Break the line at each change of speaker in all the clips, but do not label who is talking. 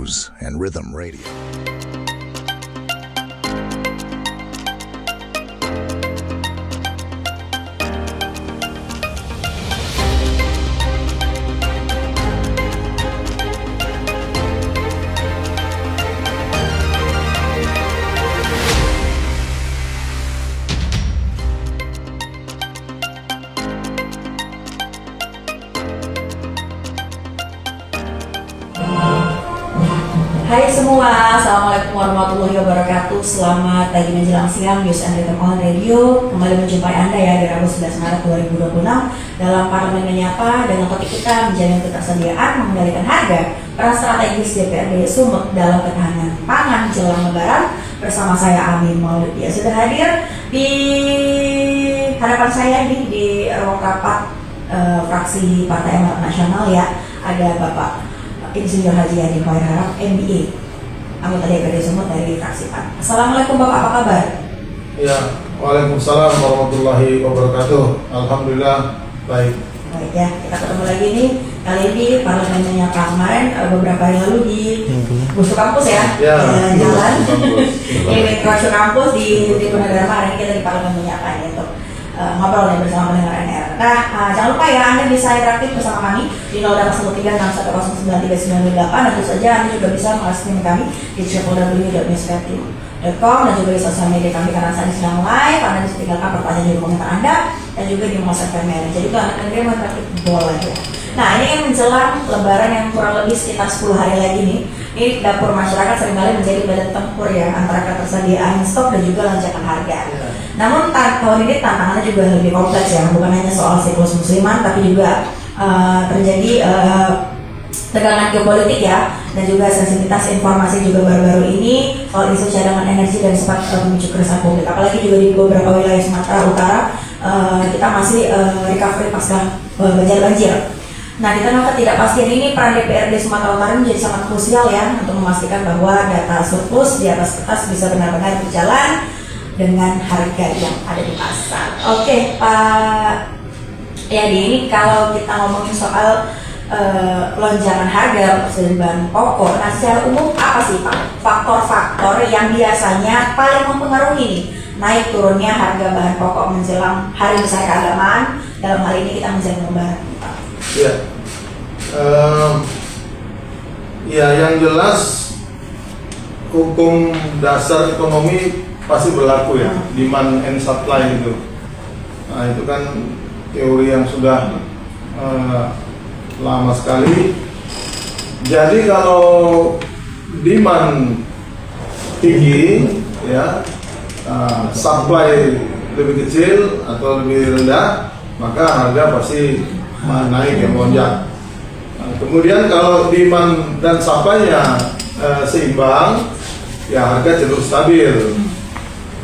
Blues and Rhythm Radio.
Hai semua, Assalamualaikum warahmatullahi wabarakatuh. Selamat pagi menjelang siang, News and Rhythm on Radio kembali menjumpai Anda ya di Rabu 11 Maret 2026 dalam Parlemen Menyapa dengan topik kita menjamin ketersediaan mengendalikan harga, peran strategis DPRD Sumut dalam ketahanan pangan jelang Lebaran. Bersama saya Amin Maulid ya sudah hadir di hadapan saya ini di ruang rapat fraksi Partai Amanat Nasional ya. Ada Bapak Insinyur Haji Hadi Khairharap, MBA, anggota DPRD Sumut dari fraksi PAN. Assalamualaikum Bapak, apa kabar?
Ya, waalaikumsalam warahmatullahi wabarakatuh. Alhamdulillah baik.
Baik ya, kita ketemu lagi nih kali ini Parlemen Menyapa. Kemarin beberapa hari lalu di Busu Kampus ya, jalan di Metro Kampus di Tribunegara. Hari ini kita di Parlemen Menyapa ya, untuk ngobrol nih bersama pendengar NR. Nah, jangan lupa ya Anda bisa interaktif bersama kami di 0813610938 dan tentu saja Anda juga bisa mengakses kami di www.newsperti.com dan juga di sosial media kami karena saat ini sedang live. Anda bisa tinggalkan pertanyaan di komentar Anda dan juga di masa kamera. Jadi itu Anda kirim interaktif boleh ya. Nah, ini yang menjelang Lebaran yang kurang lebih sekitar 10 hari lagi nih. Ini dapur masyarakat seringkali menjadi badan tempur ya antara ketersediaan stok dan juga lonjakan harga. Namun tahun ini tantangannya juga lebih kompleks ya, bukan hanya soal siklus musiman, tapi juga terjadi tegangan geopolitik ya, dan juga sensitivitas informasi juga baru-baru ini soal isu cadangan energi dan sempat memicu keresahan publik. Apalagi juga di beberapa wilayah Sumatera Utara kita masih recovery pasca bencana banjir. Nah, di tengah ketidakpastian ini, peran DPRD Sumatera Utara menjadi sangat krusial ya untuk memastikan bahwa data surplus di atas kertas bisa benar-benar berjalan dengan harga yang ada di pasar. Oke, Pak Yadi, ini kalau kita ngomongin soal lonjakan harga bahan pokok, nah secara umum apa sih Pak faktor-faktor yang biasanya paling mempengaruhi naik turunnya harga bahan pokok menjelang hari besar keagamaan, dalam hal ini kita menjelang Lebaran, Pak?
Ya, ya yang jelas hukum dasar ekonomi pasti berlaku ya, demand and supply itu. Nah, itu kan teori yang sudah lama sekali. Jadi kalau demand tinggi ya, supply lebih kecil atau lebih rendah, maka harga pasti naik ya, melonjak. Nah, kemudian kalau demand dan supply-nya seimbang, ya harga cenderung stabil.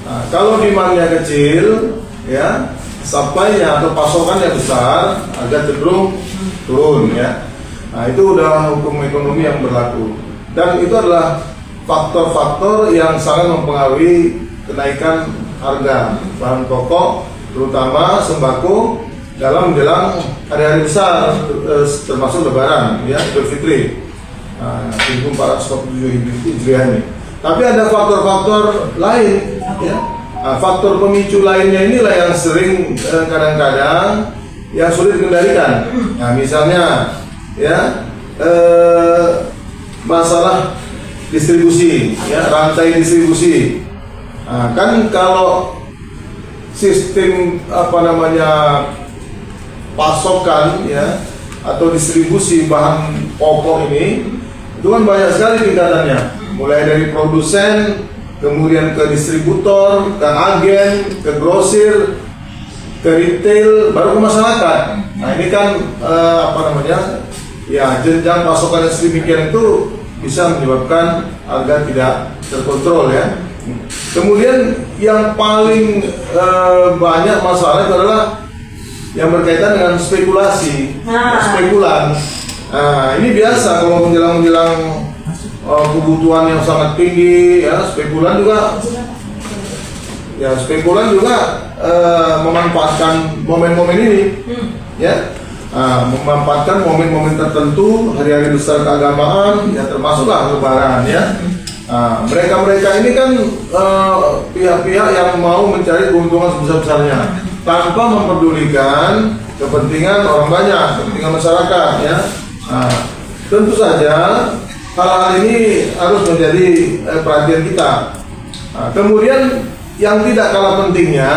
Nah, kalau demand-nya kecil, ya supply-nya atau pasokannya besar, harga cenderung turun ya. Nah, itu udah hukum ekonomi yang berlaku. Dan itu adalah faktor-faktor yang sangat mempengaruhi kenaikan harga bahan pokok, terutama sembako dalam menjelang hari-hari besar, termasuk Lebaran ya, Idul Fitri 1447 Hijriah ini. Tapi ada faktor-faktor lain ya. Nah, faktor pemicu lainnya inilah yang sering kadang-kadang yang sulit dikendalikan. Nah, misalnya ya masalah distribusi ya, rantai distribusi. Nah, kan kalau sistem pasokan ya atau distribusi bahan pokok ini itu kan banyak sekali tingkatannya, mulai dari produsen, kemudian ke distributor, ke agen, ke grosir, ke retail, baru ke masyarakat. Nah, ini kan ya jenjang pasokan yang sedemikian itu bisa menyebabkan harga tidak terkontrol ya. Kemudian yang paling banyak masalah itu adalah yang berkaitan dengan spekulasi, spekulan. Nah, ini biasa kalau menjelang kebutuhan yang sangat tinggi, ya spekulan juga memanfaatkan momen-momen ini, ya. memanfaatkan momen-momen tertentu, hari-hari besar keagamaan, ya termasuklah Lebaran ya. Mereka-mereka ini kan pihak-pihak yang mau mencari keuntungan sebesar-besarnya tanpa memperdulikan kepentingan orang banyak, kepentingan masyarakat ya. Tentu saja hal-hal ini harus menjadi perhatian kita. Kemudian yang tidak kalah pentingnya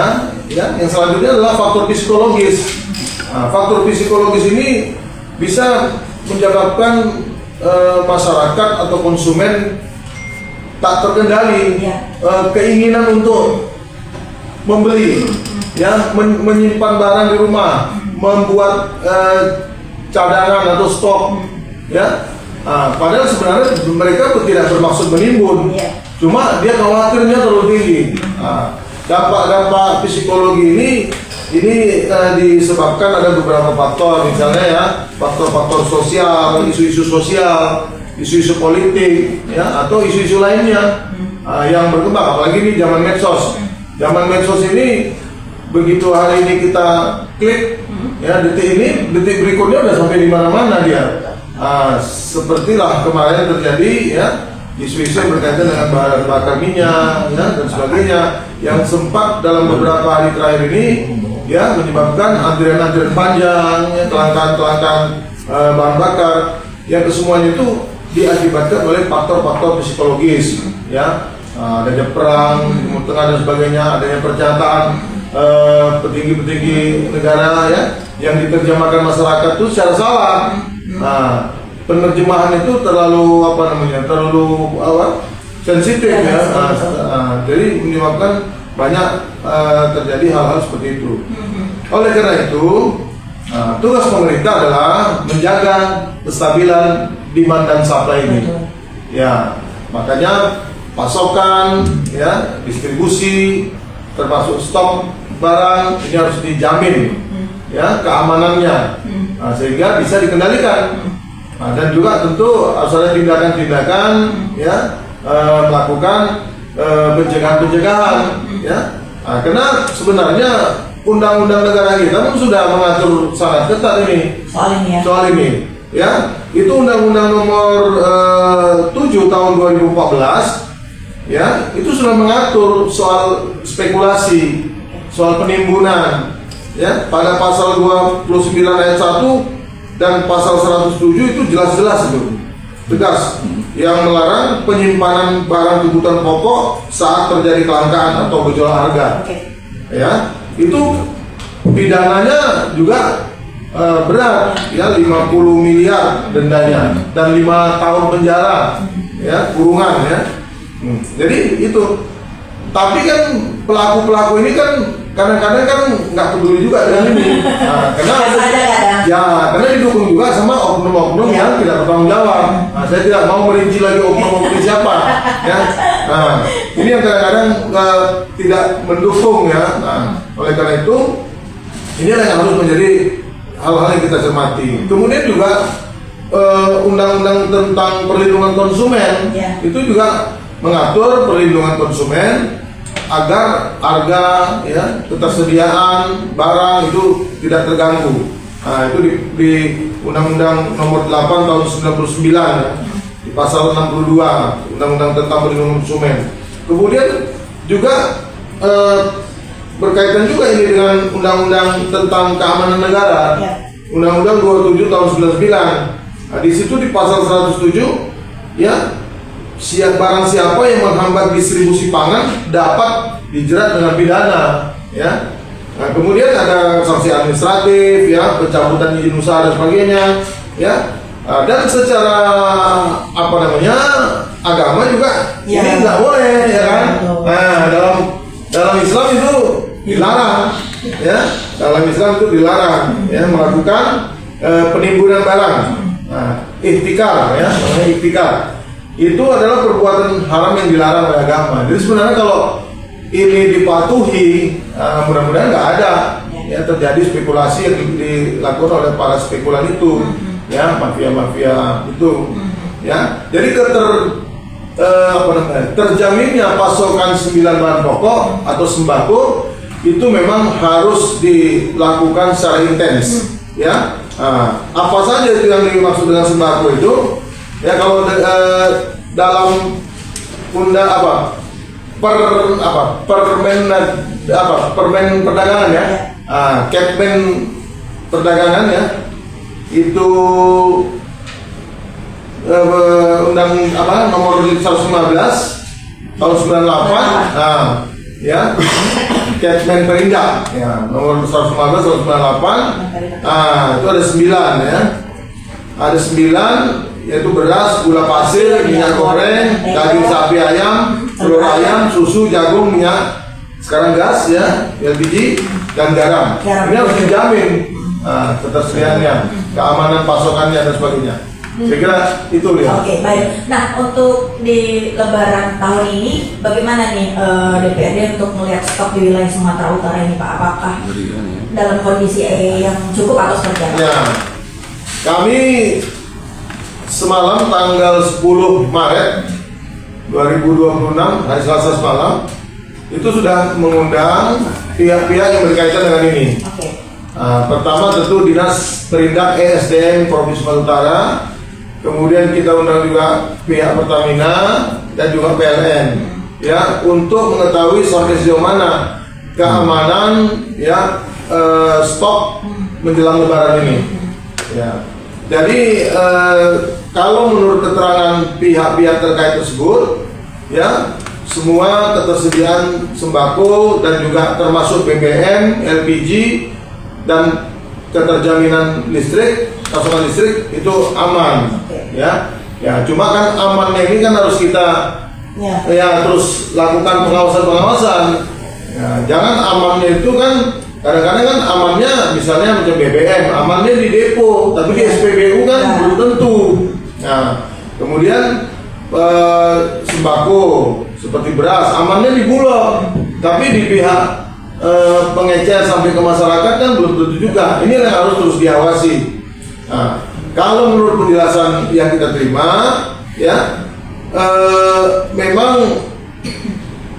ya, yang selanjutnya adalah faktor psikologis. Faktor psikologis ini bisa menyebabkan masyarakat atau konsumen tak terkendali, keinginan untuk membeli, ya, menyimpan barang di rumah, membuat cadangan atau stok, ya. Padahal sebenarnya mereka tidak bermaksud menimbun, cuma dia khawatirnya terlalu tinggi. Dampak-dampak psikologi ini disebabkan ada beberapa faktor, misalnya ya, faktor-faktor sosial, isu-isu sosial, isu-isu politik, ya, atau isu-isu lainnya yang berkembang. Apalagi di zaman medsos. Zaman medsos ini begitu hari ini kita klik, ya, detik berikutnya udah sampai di mana-mana dia. Sepertilah kemarin terjadi, ya, isu-isu yang berkaitan dengan bahan bakar minyak, ya, dan sebagainya, yang sempat dalam beberapa hari terakhir ini, ya, menyebabkan antrian-antrian panjang, ya, kelangkaan bahan bakar, yang kesemuanya itu diakibatkan oleh faktor-faktor psikologis, ya, adanya perang di Timur Tengah dan sebagainya, adanya pernyataan petinggi-petinggi negara, ya, yang diterjemahkan masyarakat itu secara salah. Penerjemahan itu terlalu sensitif, ya, jadi menyebabkan banyak terjadi hal-hal seperti itu. Oleh karena itu, tugas pemerintah adalah menjaga kestabilan demand dan supply ini. Ya, makanya pasokan, ya, distribusi, termasuk stok barang ini harus dijamin, ya, keamanannya, sehingga bisa dikendalikan. Dan juga tentu harus ada tindakan-tindakan, ya, melakukan pencegahan-pencegahan, ya. Karena sebenarnya undang-undang negara kita pun sudah mengatur sangat ketat ini soal ini, ya. Itu Undang-Undang Nomor 7 Tahun 2014, ya, itu sudah mengatur soal spekulasi, soal penimbunan, ya. Pada pasal 29 ayat 1 dan pasal 107 itu jelas-jelas itu tegas, yang melarang penyimpanan barang kebutuhan pokok saat terjadi kelangkaan atau gejolak harga. Ya, itu pidananya juga berat, ya, 50 miliar dendanya dan 5 tahun penjara, ya, kurungan, ya. Jadi itu. Tapi kan pelaku-pelaku ini kan kadang-kadang kan nggak peduli juga dengan ini, karena didukung juga sama oknum-oknum yang tidak bertanggung jawab. Saya tidak mau merinci lagi oknum-oknum siapa, ya. Ini yang kadang-kadang tidak mendukung, ya. Oleh karena itu, inilah yang harus menjadi hal-hal yang kita cermati. Kemudian juga undang-undang tentang perlindungan konsumen, itu juga mengatur perlindungan konsumen agar harga, ya, ketersediaan barang itu tidak terganggu. Itu di Undang-Undang Nomor 8 Tahun 99, ya, di pasal 62 Undang-Undang tentang perlindungan konsumen. Kemudian juga berkaitan juga ini dengan Undang-Undang tentang keamanan negara, Undang-Undang 27 Tahun 99. Di situ di pasal 107, ya, barang siapa yang menghambat distribusi pangan dapat dijerat dengan pidana, ya. Kemudian ada sanksi administratif, ya, pencabutan izin usaha dan sebagainya, ya. Dan secara agama juga ini nggak boleh, ya kan. Dalam Islam itu dilarang, ya. Dalam Islam itu dilarang, ya, melakukan penimbunan barang, ihtikar, ya, namanya ihtikar. Itu adalah perbuatan haram yang dilarang oleh agama. Jadi sebenarnya kalau ini dipatuhi, mudah-mudahan nggak ada, ya, terjadi spekulasi yang dilakukan oleh para spekulan itu, ya, mafia-mafia itu, ya. Jadi terjaminnya pasokan 9 bahan pokok atau sembako itu memang harus dilakukan secara intens, ya. Apa saja itu yang dimaksud dengan sembako itu? Ya kalau dalam permen perdagangan ya, Kepmen perdagangan ya, itu nomor 115 tahun 98, ya, Kepmen Perindak ya, nomor 115 tahun 98, itu ada 9 ya, ada 9 yaitu beras, gula pasir, minyak goreng, daging sapi, ayam, telur ayam, susu, jagung, minyak, sekarang gas ya, LPG, dan garam. Ini harus dijamin ketersediaannya, keamanan pasokannya dan sebagainya. Saya kira itu ya.
Oke, baik. Nah, untuk di Lebaran tahun ini, bagaimana nih DPRD untuk melihat stok di wilayah Sumatera Utara ini, Pak? Apakah dalam kondisi yang cukup atau seperti apa?
Ya, kami semalam tanggal 10 Maret 2026, hari Selasa semalam, itu sudah mengundang pihak-pihak yang berkaitan dengan ini.
Oke.
Pertama tentu Dinas Perindak ESDM Provinsi Sumatera Utara, kemudian kita undang juga pihak Pertamina dan juga PLN, ya, untuk mengetahui sampai sejauh mana keamanan ya stok menjelang Lebaran ini. Ya, jadi kalau menurut keterangan pihak-pihak terkait tersebut, ya, semua ketersediaan sembako dan juga termasuk BBM, LPG dan keterjaminan listrik, pasokan listrik itu aman, ya. Ya, cuma kan amannya ini kan harus kita ya terus lakukan pengawasan. Ya, jangan amannya itu kan kadang-kadang kan amannya misalnya macam BBM, amannya di depo, tapi di SPBU kan belum tentu. Nah, kemudian sembako seperti beras, amannya di Bulog, tapi di pihak pengecer sampai ke masyarakat kan belum tentu juga. Ini yang harus terus diawasi. Nah, kalau menurut penjelasan yang kita terima, ya memang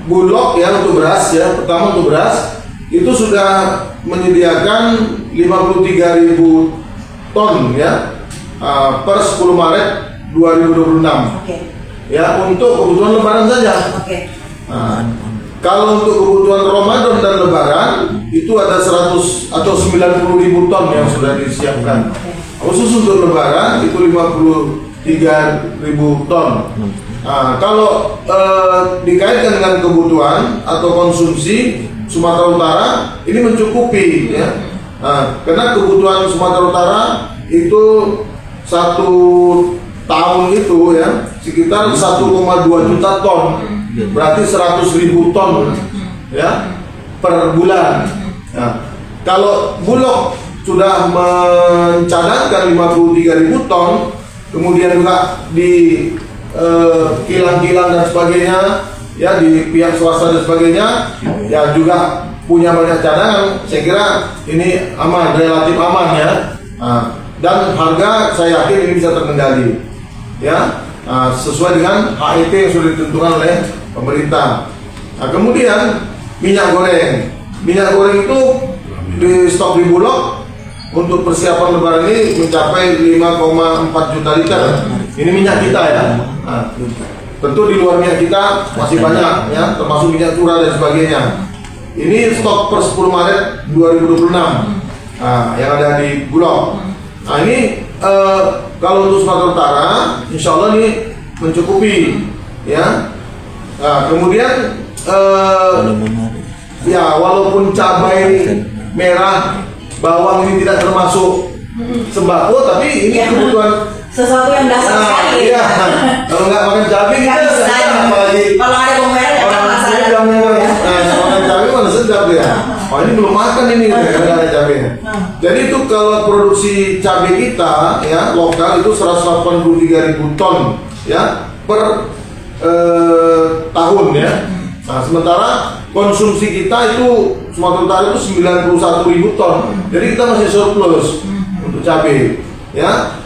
Bulog ya untuk beras ya, pertama untuk beras itu sudah menyediakan 53.000 ton ya per 10 Maret 2026. Ya, untuk kebutuhan Lebaran saja. Kalau untuk kebutuhan Ramadan dan Lebaran itu ada 100 atau 90.000 ton yang sudah disiapkan. Khusus untuk Lebaran itu 53.000 ton. Kalau dikaitkan dengan kebutuhan atau konsumsi Sumatera Utara ini mencukupi ya. Karena kebutuhan Sumatera Utara itu 1 tahun itu ya sekitar 1,2 juta ton, berarti 100.000 ton ya per bulan. Nah, kalau Bulog sudah mencadangkan 53.000 ton, kemudian juga di kilang-kilang dan sebagainya, ya di pihak swasta dan sebagainya, ya juga punya banyak cadangan. Saya kira ini aman, relatif aman ya. Dan harga saya yakin ini bisa terkendali, ya, sesuai dengan HET yang sudah ditentukan oleh pemerintah. Kemudian minyak goreng itu di stok di Bulog untuk persiapan Lebaran ini mencapai 5,4 juta liter. Ini minyak kita ya. Tentu di luar minyak kita masih banyak ya, termasuk minyak curah dan sebagainya. Ini stok per 10 Maret 2026 yang ada di Bulog. Nah ini kalau untuk Sumatera Utara, insya Allah ini mencukupi ya. Kemudian ya walaupun cabai merah, bawang ini tidak termasuk sembako, tapi ini kebutuhan
sesuatu yang dasar sekali.
Iya. Kalau nggak makan cabai kita apalagi
kalau ada bawang merah ya kan
makan cabai mana sedap ya. Oh ini belum makan ini karena ada cabainya. Jadi itu kalau produksi cabai kita ya lokal itu 183.000 ton ya per tahun ya. Nah sementara konsumsi kita itu Sumatera Utara itu 91.000 ton. Jadi kita masih surplus untuk cabai ya.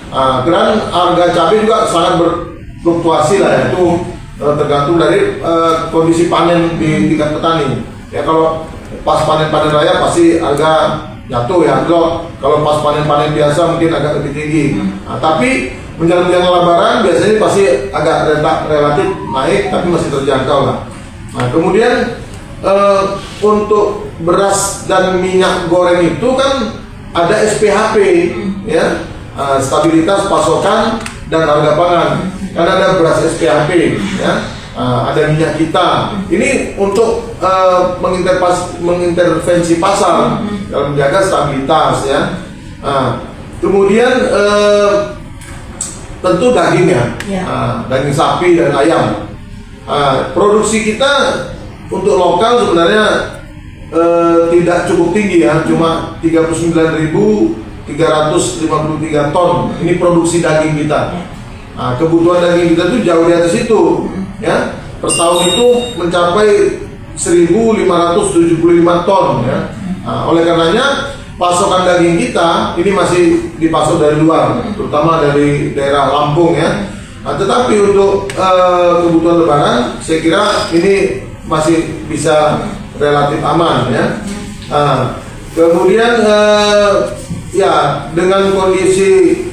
Dan harga cabai juga sangat berfluktuasi lah ya. Itu tergantung dari kondisi panen di tingkat petani. Ya kalau pas panen raya pasti harga jatuh ya. Kalau pas panen-panen biasa mungkin agak lebih tinggi. Nah, tapi menjelang Lebaran biasanya pasti agak relatif naik, tapi masih terjangkau lah. Nah, kemudian untuk beras dan minyak goreng itu kan ada SPHP ya, stabilitas pasokan dan harga pangan. Kan ada beras SPHP ya, ada minyak kita. Ini untuk mengintervensi pasar dalam menjaga stabilitas ya. Kemudian tentu dagingnya, daging sapi dan ayam. Produksi kita untuk lokal sebenarnya tidak cukup tinggi ya, cuma 39.353 ton. Ini produksi daging kita. Kebutuhan daging kita itu jauh di atas itu ya. Per tahun itu mencapai 1.575 ton ya. Oleh karenanya pasokan daging kita ini masih dipasok dari luar, terutama dari daerah Lampung ya. Tetapi untuk kebutuhan Lebaran, saya kira ini masih bisa relatif aman ya. Kemudian ya dengan kondisi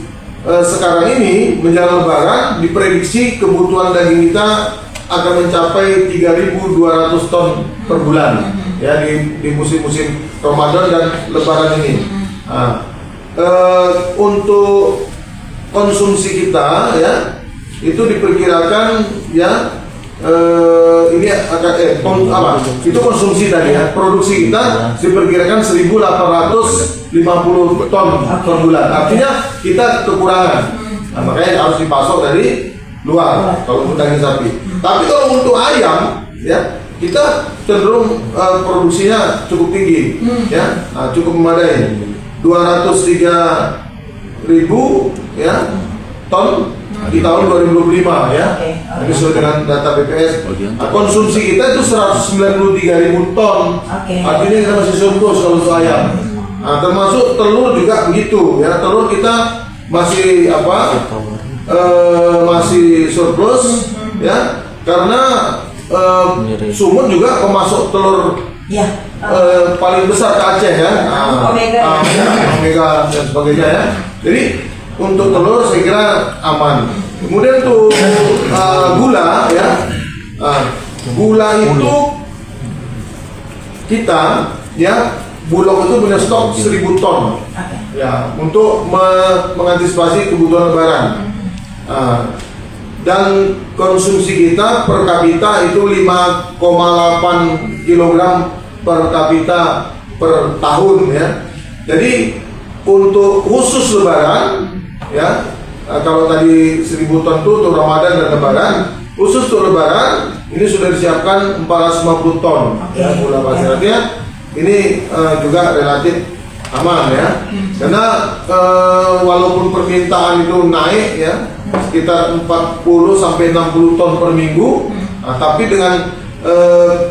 sekarang ini menjelang Lebaran, diprediksi kebutuhan daging kita akan mencapai 3.200 ton per bulan ya di musim-musim Ramadan dan Lebaran ini. Untuk konsumsi kita ya itu diperkirakan ya ini akan itu konsumsi tadi ya, produksi kita diperkirakan 1.850 ton per bulan. Artinya kita kekurangan. Makanya harus dipasok dari luar kalau untuk daging sapi. Tapi kalau untuk ayam ya kita cenderung produksinya cukup tinggi ya, cukup memadai, 203.000 ya ton di tahun 2025 ya. Ini sesuai dengan data BPS. Konsumsi kita itu 193.000 ton. Artinya kita masih surplus kalau untuk ayam. Termasuk telur juga begitu ya. Telur kita masih masih surplus ya, karena Sumut juga pemasok telur paling besar ke Aceh ya. Omega dan sebagainya ya. Jadi untuk telur saya kira aman. Kemudian untuk gula ya, gula itu kita ya, Bulog itu punya stok 1.000 ton ya untuk mengantisipasi kebutuhan Lebaran. Dan konsumsi kita per kapita itu 5,8 kg per kapita per tahun ya. Jadi untuk khusus Lebaran ya, kalau tadi 1.000 ton itu untuk Ramadan dan Lebaran, khusus untuk Lebaran ini sudah disiapkan 450 ton ya, gula pasir. Artinya ini juga relatif aman ya, karena walaupun permintaan itu naik ya sekitar 40 sampai 60 ton per minggu, tapi dengan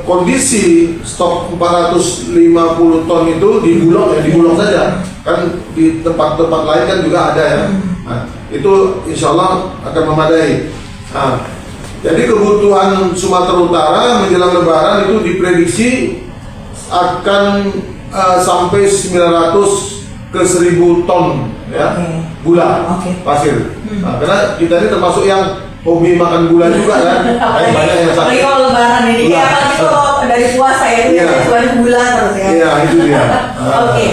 kondisi stok 450 ton itu di Bulog ya, di Bulog saja, kan di tempat-tempat lain kan juga ada ya. Itu insya Allah akan memadai. Jadi kebutuhan Sumatera Utara menjelang Lebaran itu diprediksi akan sampai 900 ke 1.000 ton ya, gula pasir. Karena kita ini termasuk yang hobi makan gula juga kan. Banyak yang sakit.
Kalau Lebaran ini apalagi kalau dari puasa ya, itu gula terus ya.
Iya, itu dia.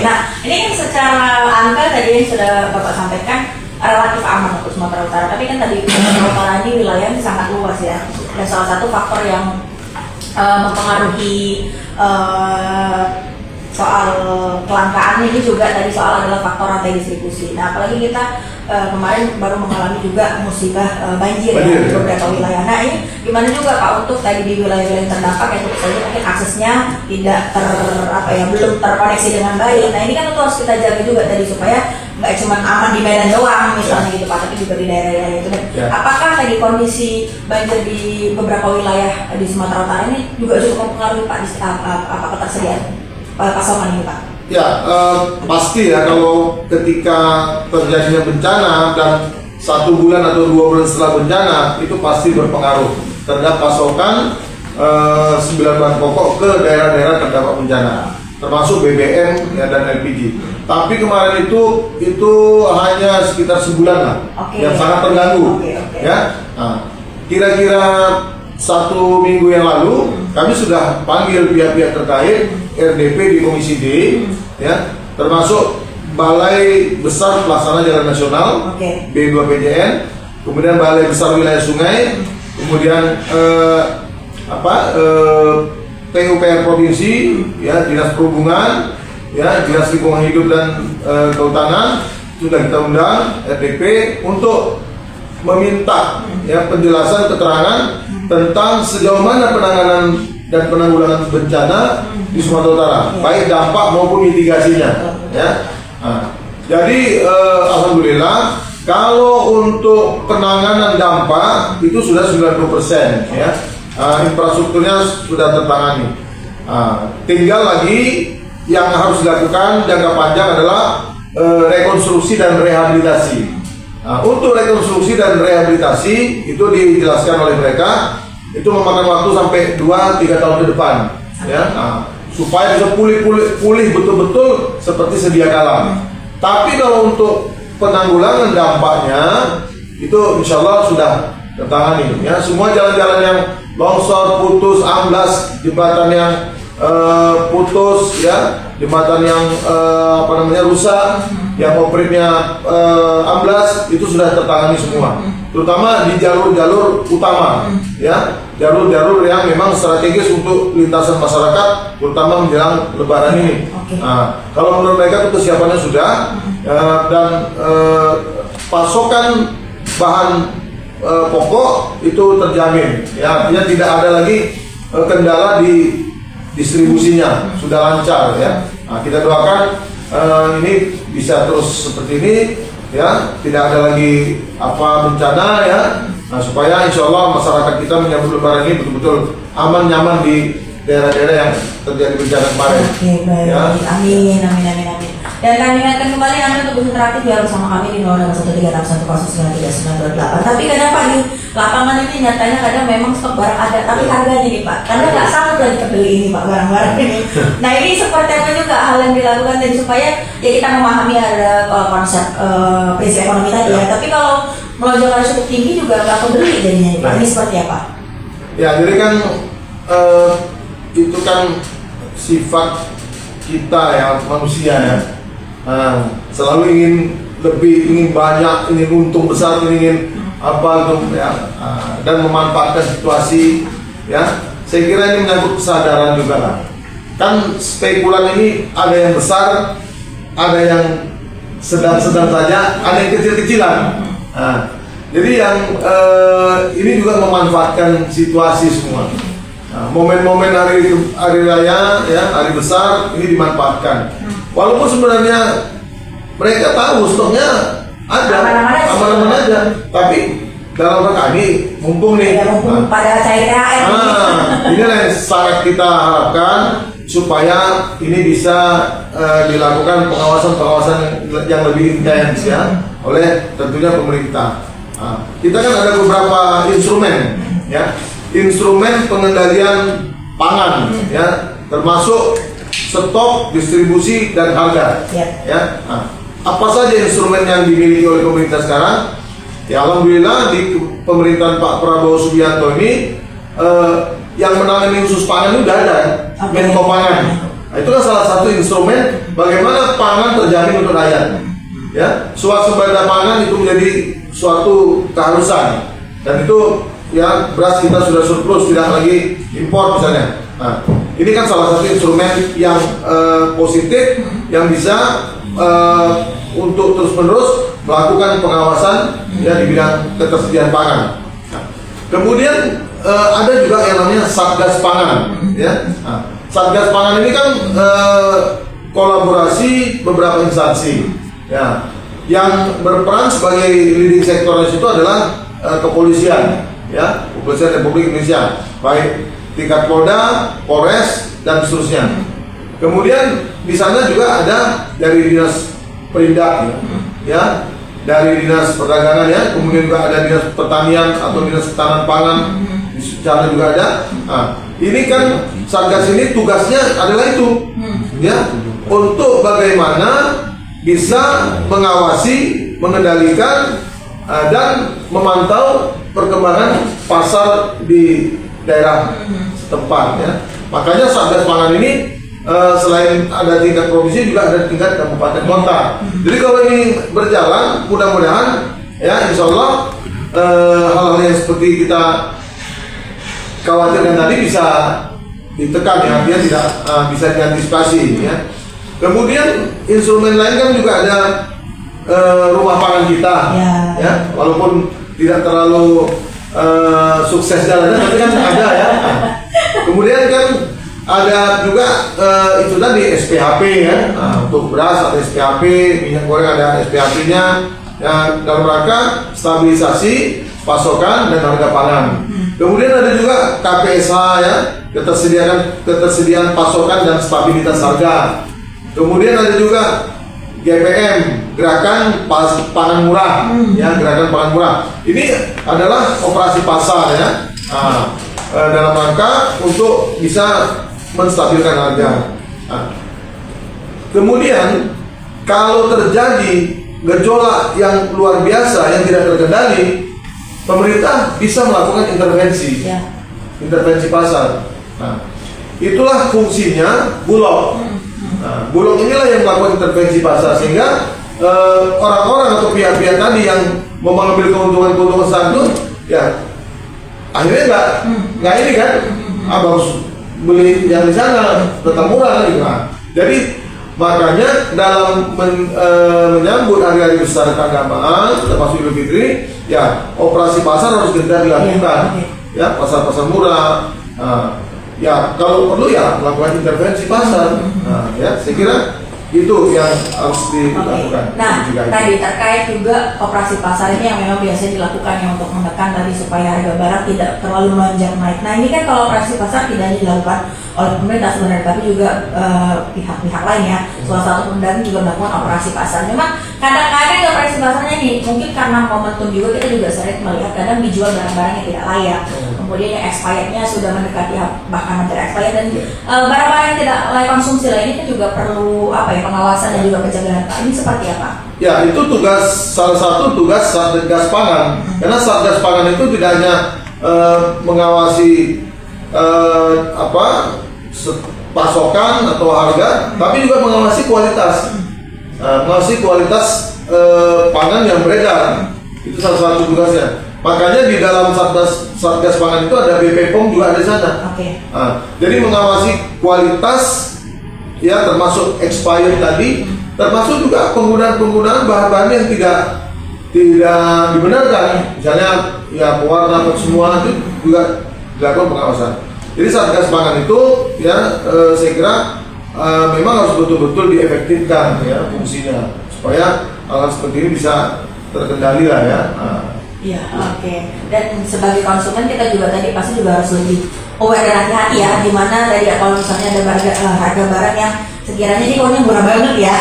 Nah ini kan secara angka tadi yang sudah Bapak sampaikan relatif aman untuk Sumatera Utara. Tapi kan tadi Sumatera Utara ini wilayahnya sangat luas ya. Dan salah satu faktor yang mempengaruhi soal kelangkaan ini juga tadi soal adalah faktor rantai distribusi. Nah apalagi kita kemarin baru mengalami juga musibah banjir ya di beberapa wilayah. Nah ini gimana juga Pak untuk tadi di wilayah-wilayah terdampak yang tentu saja mungkin aksesnya tidak belum terkoneksi dengan baik. Nah ini kan tentu harus kita jaga juga tadi supaya nggak cuma aman di Medan doang misalnya gitu Pak, tapi juga di daerah-daerah itu. Dan apakah tadi kondisi banjir di beberapa wilayah di Sumatera Utara ini juga cukup mempengaruhi Pak apa ketersediaan pasokan ini Pak?
Ya pasti ya, kalau ketika terjadinya bencana dan 1 bulan atau 2 bulan setelah bencana itu pasti berpengaruh terhadap pasokan 9 bahan pokok ke daerah-daerah terdampak bencana. termasuk BBM ya, dan LPG. Tapi kemarin itu hanya sekitar sebulan lah, yang sangat terganggu. Ya, nah, kira-kira 1 minggu yang lalu kami sudah panggil pihak-pihak terkait, RDP di Komisi D, ya, termasuk Balai Besar Pelaksana Jalan Nasional B2PJN, kemudian Balai Besar Wilayah Sungai, kemudian PUPR Provinsi, ya, Dinas Perhubungan, ya, Dinas Lingkungan Hidup dan Kehutanan, sudah kita undang RDP untuk meminta ya penjelasan keterangan tentang sejauh mana penanganan dan penanggulangan bencana di Sumatera Utara, baik dampak maupun mitigasinya. Ya, nah, jadi alhamdulillah kalau untuk penanganan dampak itu sudah 90%, ya, infrastrukturnya sudah tertangani. Tinggal lagi yang harus dilakukan jangka panjang adalah rekonstruksi dan rehabilitasi. Untuk rekonstruksi dan rehabilitasi itu dijelaskan oleh mereka itu memakan waktu sampai 2-3 tahun ke depan, ya, supaya bisa pulih betul-betul seperti sedia kala. Tapi kalau untuk penanggulangan dampaknya itu insya Allah sudah tertangani, ya. Semua jalan-jalan yang longsor, putus, amblas, jembatan yang putus, ya, jembatan yang rusak, yang operasinya amblas, itu sudah tertangani semua, terutama di jalur-jalur utama, ya, jalur-jalur yang memang strategis untuk lintasan masyarakat, terutama menjelang Lebaran ini. Nah, kalau menurut mereka itu kesiapannya sudah, dan pasokan bahan pokok itu terjamin, ya, artinya tidak ada lagi kendala di distribusinya, sudah lancar, ya. Nah, kita doakan ini bisa terus seperti ini, ya, tidak ada lagi bencana, ya. Nah, supaya insya Allah masyarakat kita menyambut Lebaran ini betul-betul aman, nyaman di daerah-daerah yang terjadi bencana kemarin.
Baik.
Ya.
Amin. Dan kami ingatkan kembali Anda untuk interaktif ya bersama kami di 021361938. Tapi kadang Pak di lapangan ini nyatanya kadang memang stok barang ada, tapi harganya nih Pak, karena nggak sanggup lagi kebeli ini Pak barang-barang ini. Nah, ini seperti apa juga hal yang dilakukan tadi supaya ya kita memahami ada konsep prinsip ekonomi tadi, ya. Tapi kalau melonjakkan cukup tinggi juga nggak kebeli jadinya nih Pak. Ini seperti apa?
Ya, jadi kan itu kan sifat kita ya, manusia, ya. Selalu ingin lebih, ingin banyak, ingin untung besar, ingin ya, dan memanfaatkan situasi, ya. Saya kira ini menyangkut kesadaran juga lah. Kan spekulan ini ada yang besar, ada yang sedang-sedang saja, ada yang kecil-kecilan. Jadi yang ini juga memanfaatkan situasi semua. Momen-momen hari raya, ya, hari besar ini dimanfaatkan. Walaupun sebenarnya mereka tahu stoknya ada, aman-aman aja, tapi dalam rangka ini mumpung nih,
mumpung pada cair THR.
Inilah yang sangat kita harapkan supaya ini bisa dilakukan pengawasan yang lebih intens, ya, oleh tentunya pemerintah. Kita kan ada beberapa instrumen, ya, instrumen pengendalian pangan, ya, termasuk stok, distribusi, dan harga. Ya. Apa saja instrumen yang dimiliki oleh pemerintah sekarang? Ya, alhamdulillah di pemerintahan Pak Prabowo Subianto ini yang menangani khusus pangan itu sudah ada, Menko Pangan. Nah, itu kan salah satu instrumen bagaimana pangan terjamin untuk rakyat. Ya, swasembada pangan itu menjadi suatu keharusan, dan itu, ya, beras kita sudah surplus, tidak lagi impor misalnya. Nah, ini kan salah satu instrumen yang positif yang bisa untuk terus-menerus melakukan pengawasan, ya, di bidang ketersediaan pangan. Nah, kemudian ada juga yang namanya Satgas Pangan, ya. Nah, Satgas Pangan ini kan kolaborasi beberapa instansi, ya, yang berperan sebagai leading sektor di situ adalah kepolisian, ya, Kepolisian Republik Indonesia, baik tingkat Polda, Polres, dan seterusnya. Kemudian di sana juga ada dari Dinas Perindak, ya, dari Dinas Perdagangan, ya, kemudian juga ada Dinas Pertanian atau Dinas Ketahanan Pangan, di sana juga ada. Nah, ini kan Satgas ini tugasnya adalah itu, ya untuk bagaimana bisa mengawasi, mengendalikan dan memantau perkembangan pasar di daerah setempat ya. Makanya Satgas Pangan ini selain ada tingkat provinsi juga ada tingkat kabupaten kota. Jadi kalau ini berjalan, mudah-mudahan ya insya Allah hal-hal yang seperti kita khawatirkan tadi bisa ditekan ya, artinya tidak bisa diantisipasi ya. Kemudian instrumen lain kan juga ada rumah pangan kita ya, walaupun tidak terlalu sukses jalannya tapi kan ada ya. Kemudian kan ada juga itu tadi SPHP ya, untuk beras ada SPHP, minyak goreng ada SPHP-nya ya, dalam rangka stabilisasi pasokan dan harga pangan. Kemudian ada juga KPSH ya, ketersediaan pasokan dan stabilitas harga. Kemudian ada juga GPM, Gerakan Pangan Murah ya, Gerakan Pangan Murah. Ini adalah operasi pasar ya, dalam rangka untuk bisa menstabilkan harga. Kemudian kalau terjadi gejolak yang luar biasa yang tidak terkendali, pemerintah bisa melakukan intervensi, intervensi pasar. Itulah fungsinya Bulog. Bulog inilah yang melakukan intervensi pasar sehingga orang-orang atau pihak-pihak tadi yang mau mengambil keuntungan saat itu, ya akhirnya nggak ini kan, harus beli yang di sana tetap murah gitu. Jadi makanya dalam menyambut hari-hari besar keagamaan termasuk Idul Fitri, ya operasi pasar harus gencar dilakukan, ya pasar-pasar murah. Ya kalau perlu ya melakukan intervensi pasar. Ya saya kira itu yang harus dilakukan.
Nah tadi terkait juga operasi pasar ini yang memang biasanya dilakukan ya untuk menekan tadi supaya harga barang tidak terlalu melonjak naik. Nah ini kan kalau operasi pasar tidak hanya dilakukan oleh pemerintah sebenarnya, tapi juga pihak-pihak lain ya. Salah satu pemerintah juga melakukan operasi pasar. Memang kadang-kadang operasi pasarnya nih mungkin karena momentum juga kita juga sering melihat kadang dijual barang-barang yang tidak layak. Kemudian yang expirednya sudah mendekati bahkan hampir expired, dan barang-barang yang tidak layak konsumsi lainnya juga perlu pengawasan dan juga pencegahan. Ini seperti apa?
Ya itu salah satu tugas Satgas Pangan. Karena Satgas Pangan itu tidak hanya mengawasi pasokan atau harga, tapi juga mengawasi kualitas, pangan yang beredar. Itu salah satu tugasnya. Makanya di dalam Satgas Pangan itu ada BPOM juga ada di sana. Jadi mengawasi kualitas, ya termasuk expired tadi, termasuk juga penggunaan bahan-bahan yang tidak dibenarkan. Misalnya ya pewarna semua itu juga dilakukan pengawasan. Jadi Satgas Pangan itu ya saya kira memang harus betul-betul diefektifkan ya fungsinya supaya hal seperti ini bisa terkendali lah ya.
Iya, Dan sebagai konsumen kita juga tadi pasti juga harus lebih aware dan hati-hati ya, dimana tadi kalau misalnya ada harga barang yang sekiranya ini kayaknya murah banget ya.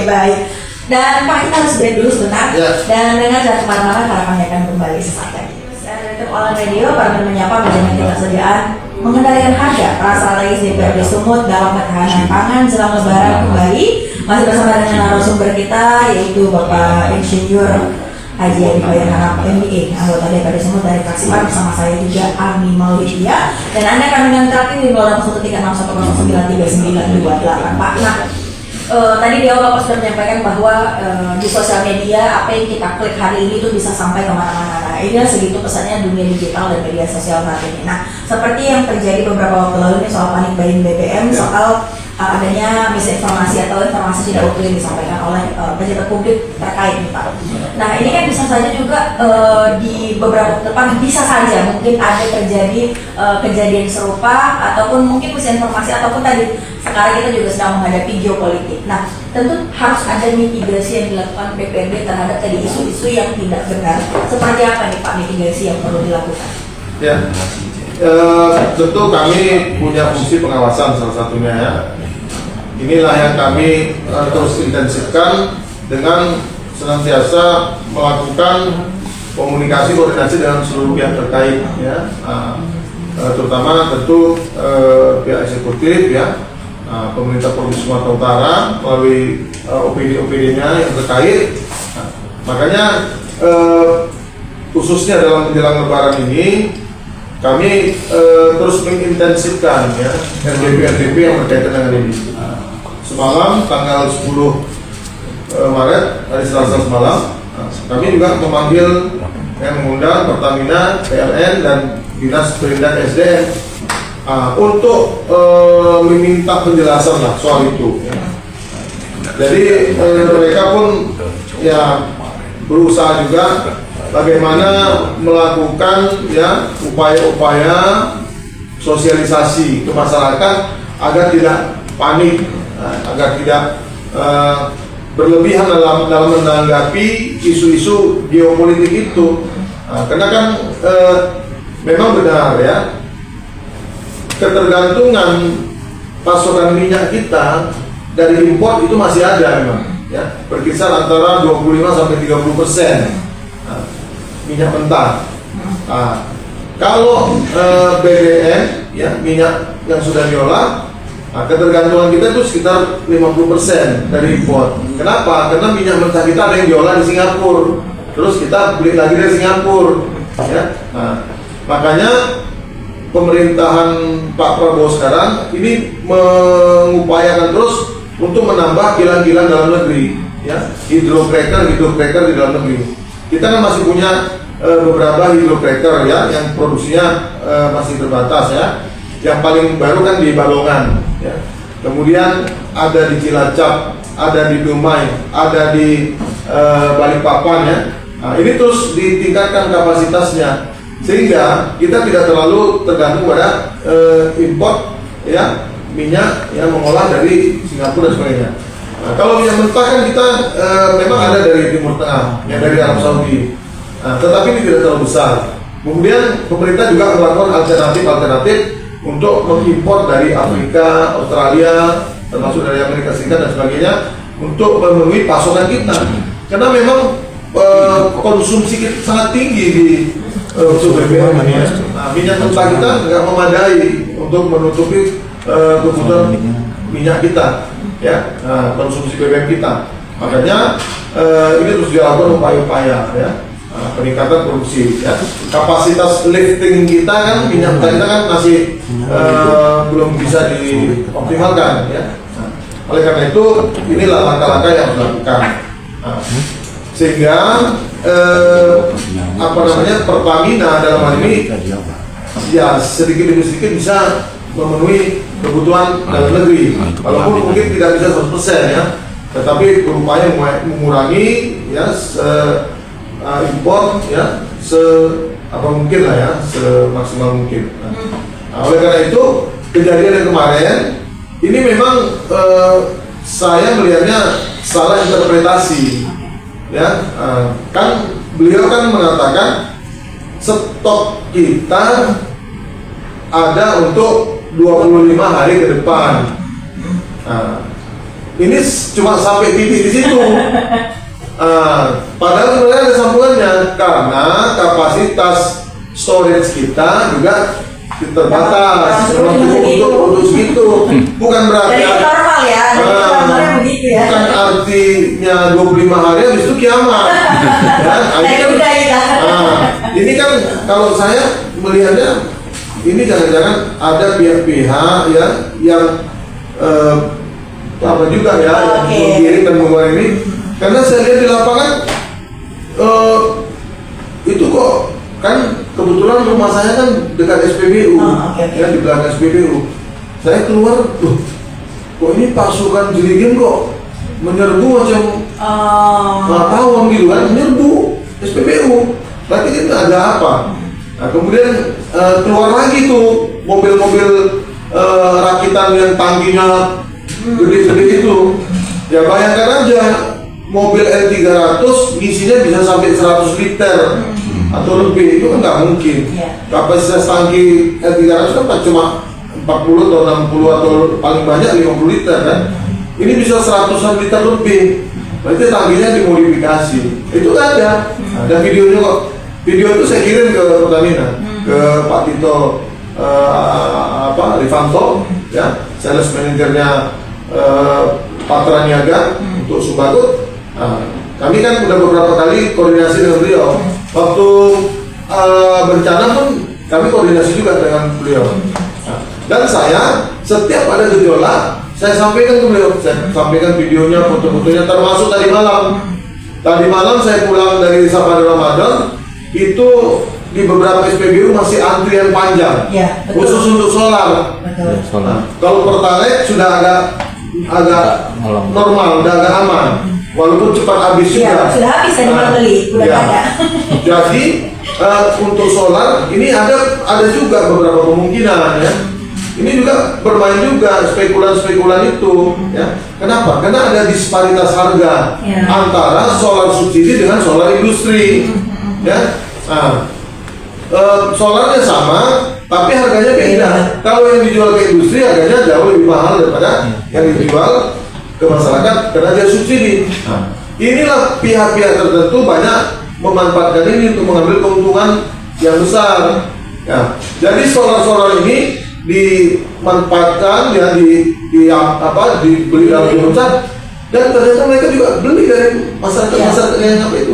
Baik. Dan Pak, kita harus break dulu sebentar. Dan dengan jangan kemana-mana karena kami akan kembali sesaat lagi. Olan Radio Parmen menyapa menjamin ketersediaan mengendalikan harga Prasarana DPRD Sumut dalam ketahanan pangan jelang Lebaran kembali. Masih bersama dengan narasumber kita yaitu Bapak Insinyur Haji Adi Bayangharap MBA, anggota DPRD Sumut dari fraksi PAN, bersama saya juga Ami Maulidia. Dan Anda akan dengan terapi di 081361092928 Pak. Nah, tadi di awal Bapak sudah menyampaikan bahwa di sosial media apa yang kita klik hari ini itu bisa sampai kemana-mana. Nah, ini segitu pesannya dunia digital dan media sosial saat ini. Nah, seperti yang terjadi beberapa waktu lalu ini soal panic buying BBM, soal adanya misinformasi atau informasi tidak utuh yang disampaikan oleh pejabat publik terkait nih Pak. Nah ini kan bisa saja juga di beberapa depan bisa saja mungkin ada terjadi kejadian serupa ataupun mungkin misinformasi ataupun tadi sekarang kita juga sedang menghadapi geopolitik. Nah tentu harus ada mitigasi yang dilakukan BPRD terhadap tadi isu-isu yang tidak benar. Seperti apa nih Pak mitigasi yang perlu dilakukan?
Ya, tentu kami punya fungsi pengawasan salah satunya ya. Inilah yang kami terus intensifkan dengan senantiasa melakukan komunikasi koordinasi dengan seluruh pihak terkait ya, terutama tentu pihak eksekutif ya, pemerintah Provinsi Sumatera Utara melalui OPD-OPD-nya yang terkait. Nah, makanya khususnya dalam menjelang Lebaran ini kami terus mengintensifkan ya RDP yang berkaitan dengan ini. Semalam tanggal 10 Maret hari Selasa semalam kami juga memanggil mengundang Pertamina, PLN dan Dinas Perindak SDM untuk meminta penjelasan lah soal itu. Ya. Jadi mereka pun ya berusaha juga bagaimana melakukan ya upaya-upaya sosialisasi ke masyarakat agar tidak panik, agar tidak berlebihan dalam menanggapi isu-isu geopolitik itu. Karena kan memang benar ya, ketergantungan pasokan minyak kita dari impor itu masih ada memang ya, berkisar antara 25-30% minyak mentah. Kalau BBM ya, minyak yang sudah diolah, ketergantungan kita itu sekitar 50% dari impor. Kenapa? Karena minyak mentah kita ada yang diolah di Singapura, terus kita beli lagi dari Singapura ya. Makanya pemerintahan Pak Prabowo sekarang ini mengupayakan terus untuk menambah kilang-kilang dalam negeri ya, hidrocracker di dalam negeri. Kita kan masih punya beberapa hidrocracker ya yang produksinya masih terbatas ya. Yang paling baru kan di Balongan ya. Kemudian ada di Cilacap, ada di Dumai, ada di Balikpapan ya. Nah, ini terus ditingkatkan kapasitasnya sehingga kita tidak terlalu tergantung pada import ya minyak yang mengolah dari Singapura dan sebagainya. Nah, kalau minyak mentah kan kita memang ada dari Timur Tengah, yang dari Arab Saudi. Nah, tetapi ini tidak terlalu besar. Kemudian pemerintah juga melakukan alternatif untuk mengimpor dari Afrika, Australia, termasuk dari Amerika Serikat dan sebagainya untuk memenuhi pasokan kita. Karena memang konsumsi kita sangat tinggi di BBM ini ya. Nah, minyak mentah kita nggak memadai untuk menutupi kebutuhan minyak kita ya, konsumsi BBM kita. Makanya ini terus dilakukan upaya-upaya ya, peningkatan produksi ya. Kapasitas lifting kita kan, minyak mentah kita kan masih belum bisa dioptimalkan ya. Oleh karena itu inilah langkah-langkah yang dilakukan sehingga Pertamina dalam hal ini ya sedikit demi sedikit bisa memenuhi kebutuhan dalam negeri, walaupun mungkin tidak bisa 100% ya, tetapi berupaya mengurangi ya impor ya apa mungkin lah ya, semaksimal mungkin. Nah, oleh karena itu kejadian yang kemarin ini memang saya melihatnya salah interpretasi ya. Kan beliau kan mengatakan stok kita ada untuk 25 hari ke depan. Nah, ini cuma sampai titik di situ. Padahal sebenarnya ada sambungannya karena kapasitas storage kita juga terbatas untuk segitu. Bukan berarti
normal ya, begitu ya.
Bukan artinya 25 hari habis itu kiamat. Ini kan kalau saya melihatnya ini jangan-jangan ada pihak-pihak ya yang apa juga ya yang mengirim dan membawa ini. Karena saya lihat di lapangan itu kok kan kebetulan rumah saya kan dekat SPBU, ya di belakang SPBU. Saya keluar, kok ini pasukan jerigen kok menyerbu macam wartawan gitu kan, menyerbu SPBU. Berarti itu ada apa? Nah, kemudian keluar lagi tuh mobil-mobil rakitan yang tangkinya gede-gede itu. Ya bayangkan aja, mobil L300 isinya bisa sampai 100 liter atau lebih, itu kan nggak mungkin. Kapasitas tangki L300 kan cuma 40 atau 60 atau paling banyak 50 liter kan. Ini bisa 100-an liter lebih. Berarti tangkinya dimodifikasi. Itu ada videonya kok. Video itu saya kirim ke Pertamina, ke Pak Tito Rifanto ya. sales manajernya Patra Niaga untuk Sumbagut. Kami kan udah beberapa kali koordinasi dengan beliau. Waktu bencana pun kami koordinasi juga dengan beliau. Dan saya setiap ada gejolak, saya sampaikan ke beliau, saya sampaikan videonya, foto-fotonya, termasuk tadi malam. Tadi malam saya pulang dari Safari Ramadan, itu di beberapa SPBU masih antrian panjang,
Ya, betul.
khusus untuk solar.
Betul.
Kalau Pertalite sudah agak normal, udah agak aman, walaupun cepat habis
Iya,
juga.
sudah habis tadi malam beli, udah
Ya.
ada.
Jadi untuk solar ini ada juga beberapa kemungkinan ya. Ini juga bermain juga spekulan-spekulan itu ya. Kenapa? Karena ada disparitas harga
Ya.
antara solar subsidi dengan solar industri ya. Solarnya sama tapi harganya beda. Kalau yang dijual ke industri harganya jauh lebih mahal daripada yang dijual ke masyarakat karena dia subsidi. Inilah pihak-pihak tertentu banyak memanfaatkan ini untuk mengambil keuntungan yang besar. Ya. Jadi solar-solar ini dimanfaatkan ya dibeli dalam jumlah besar dan ternyata mereka juga beli dari masyarakat yang apa itu.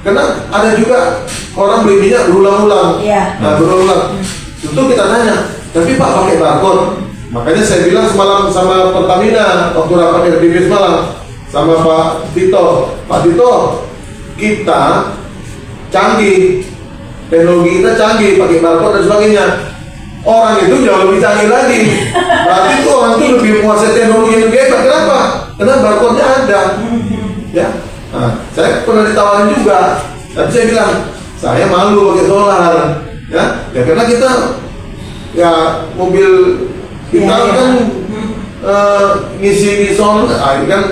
Karena ada juga orang beli minyak berulang-ulang. Berulang-ulang. Tentu kita tanya, tapi Pak pakai barcode. Makanya saya bilang semalam sama Pertamina waktu rapat RDB semalam sama Pak Tito, kita canggih, teknologi kita canggih, pakai barcode dan sebagainya. Orang itu jauh lebih canggih lagi. Berarti itu orang itu lebih menguasai teknologi yang lebih hebat. Kenapa? Karena barcode-nya ada. Ya. Saya pernah ditawarin juga, tapi saya bilang saya malu pakai solar. Ya karena kita ya mobil kita kan ngisi di solar, kan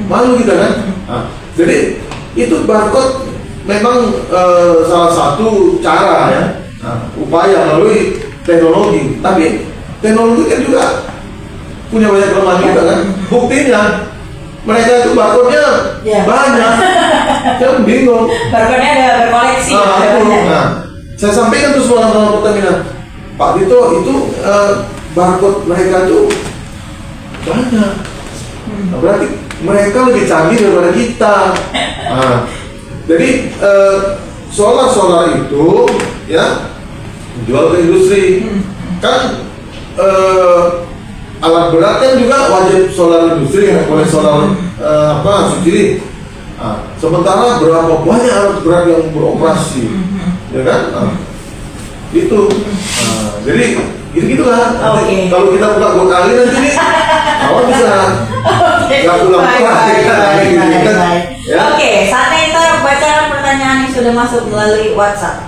malu kita kan. Jadi itu barcode memang salah satu cara ya, upaya melalui teknologi. Tapi teknologi kan juga punya banyak kelemahan juga kan. Buktinya mereka itu barcode-nya banyak. Saya bingung.
Barcode-nya ada berkoleksi.
Saya sampaikan tuh semua sama Pertamina, Pak Tito itu barcode mereka itu banyak. Berarti mereka lebih canggih daripada kita. Jadi solar itu ya jual ke industri. Kan alat berat kan juga wajib solar industri, boleh solar subsidi. Sementara berapa banyak alat berat yang beroperasi, ya kan? Itu. Jadi gitu-gitulah. Kalau kita buka gua kali nanti nih, awal bisa nggak pulang.
Oke, saatnya kita baca pertanyaan yang sudah masuk melalui WhatsApp.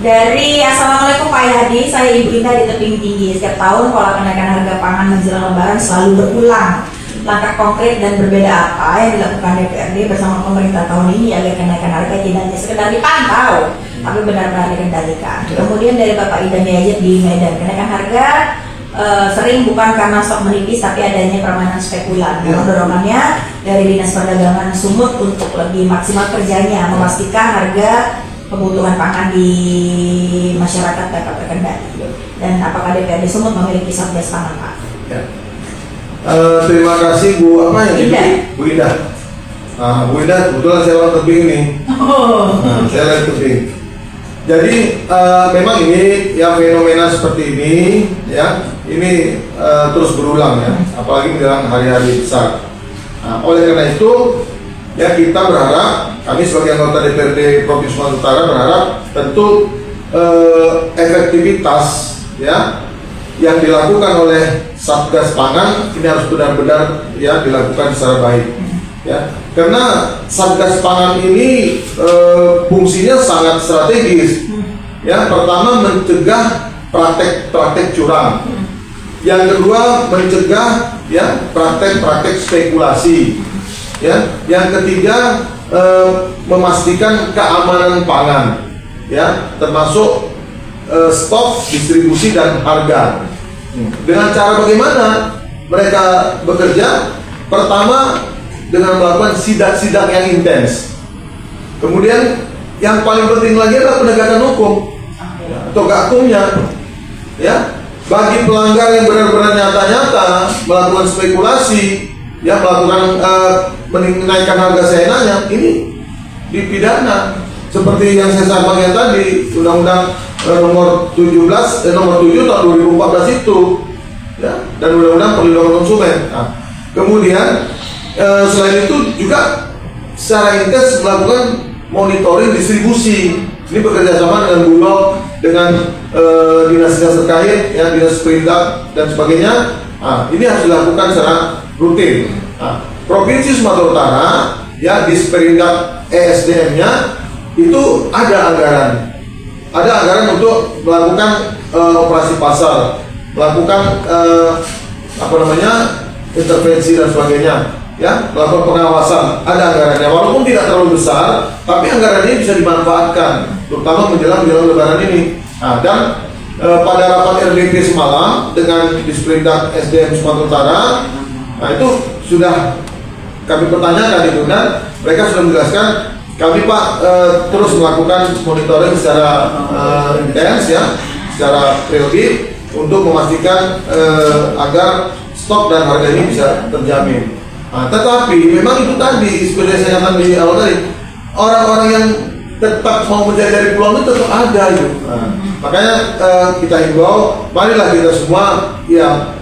Dari Assalamualaikum Pak Hadi, saya Ibu Indah di Tebing Tinggi. Setiap tahun pola kenaikan harga pangan menjelang Lebaran selalu berulang. Langkah konkret dan berbeda apa yang dilakukan DPRD bersama pemerintah tahun ini agar kenaikan harga tidak hanya sekedar dipantau, tapi benar-benar dikendalikan. Kemudian dari Bapak Ida Miajit di Medan, kenaikan harga sering bukan karena stok menipis, tapi adanya permainan spekulan. Namun dorongannya dari Dinas Perdagangan Sumut untuk lebih maksimal kerjanya, memastikan harga kebutuhan pangan di masyarakat dapat terkendali. Dan apakah DPRD Sumut memiliki satgas pangan, Pak?
Ya. Terima kasih Bu
Indah.
Bu Indah. Bu Indah, kebetulan saya orang Tebing nih. Saya lagi Tebing. Jadi memang ini ya fenomena seperti ini ya ini terus berulang ya, apalagi menjelang hari-hari besar. Oleh karena itu ya kita berharap, kami sebagai anggota DPRD Provinsi Sumatera Utara berharap tentu efektivitas ya yang dilakukan oleh Satgas Pangan ini harus benar-benar ya dilakukan secara baik ya, karena Satgas Pangan ini fungsinya sangat strategis ya. Pertama, mencegah praktek-praktek curang, yang kedua mencegah ya praktek-praktek spekulasi ya, yang ketiga memastikan keamanan pangan ya, termasuk stok, distribusi dan harga. Dengan cara bagaimana mereka bekerja? Pertama, dengan melakukan sidak-sidak yang intens. Kemudian yang paling penting lagi adalah penegakan hukum atau gakumnya ya. bagi pelanggar yang benar-benar nyata-nyata melakukan spekulasi, ya melakukan menaikkan harga seenaknya, ini dipidana. Seperti yang saya sampaikan tadi, Undang-Undang nomor 7 tahun 2014 itu, ya, dan Undang-Undang Perlindungan Konsumen. Nah, kemudian selain itu juga secara intens melakukan monitoring distribusi. Ini bekerjasama dengan Bulog, dengan dinas-dinas terkait, ya, dinas perindak dan sebagainya. Nah, ini harus dilakukan secara rutin. Nah, Provinsi Sumatera Utara, ya, di Perindak ESDM-nya itu ada anggaran untuk melakukan operasi pasar, melakukan intervensi dan sebagainya, ya, melakukan pengawasan. Ada anggarannya, walaupun tidak terlalu besar, tapi anggarannya bisa dimanfaatkan, terutama menjelang Lebaran ini. Nah, dan pada rapat RDP semalam dengan Disperindak SDM Sumatera Utara, nah itu sudah kami pertanyakan itu, dan mereka sudah menjelaskan, kami Pak terus melakukan monitoring secara intens, ya, secara periodik untuk memastikan agar stok dan harga ini bisa terjamin. Nah, tetapi memang itu tadi seperti saya katakan di awal tadi, orang-orang yang tetap mau mencari dari peluang itu tetap ada itu. Nah, makanya kita himbau, marilah kita semua ya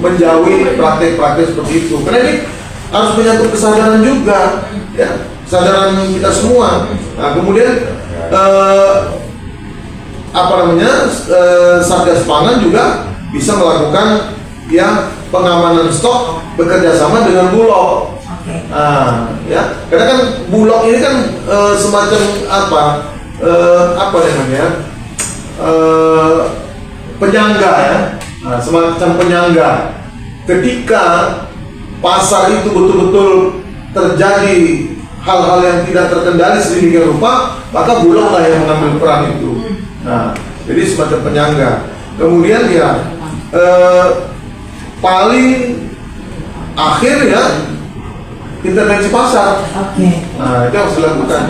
menjauhi praktek-praktek seperti itu. Karena ini harus menyangkut kesadaran juga, ya, kesadaran kita semua. Nah, kemudian Satgas Pangan juga bisa melakukan, ya, pengamanan stok bekerjasama dengan Bulog. Nah, ya, karena kan Bulog ini kan semacam penyangga, ya, nah, semacam penyangga. Ketika pasar itu betul-betul terjadi hal-hal yang tidak terkendali sedemikian rupa, maka Bulog lah yang mengambil peran itu. Nah, jadi semacam penyangga. Kemudian ya paling akhir, ya, intervensi pasar. Nah, itu harus dilakukan.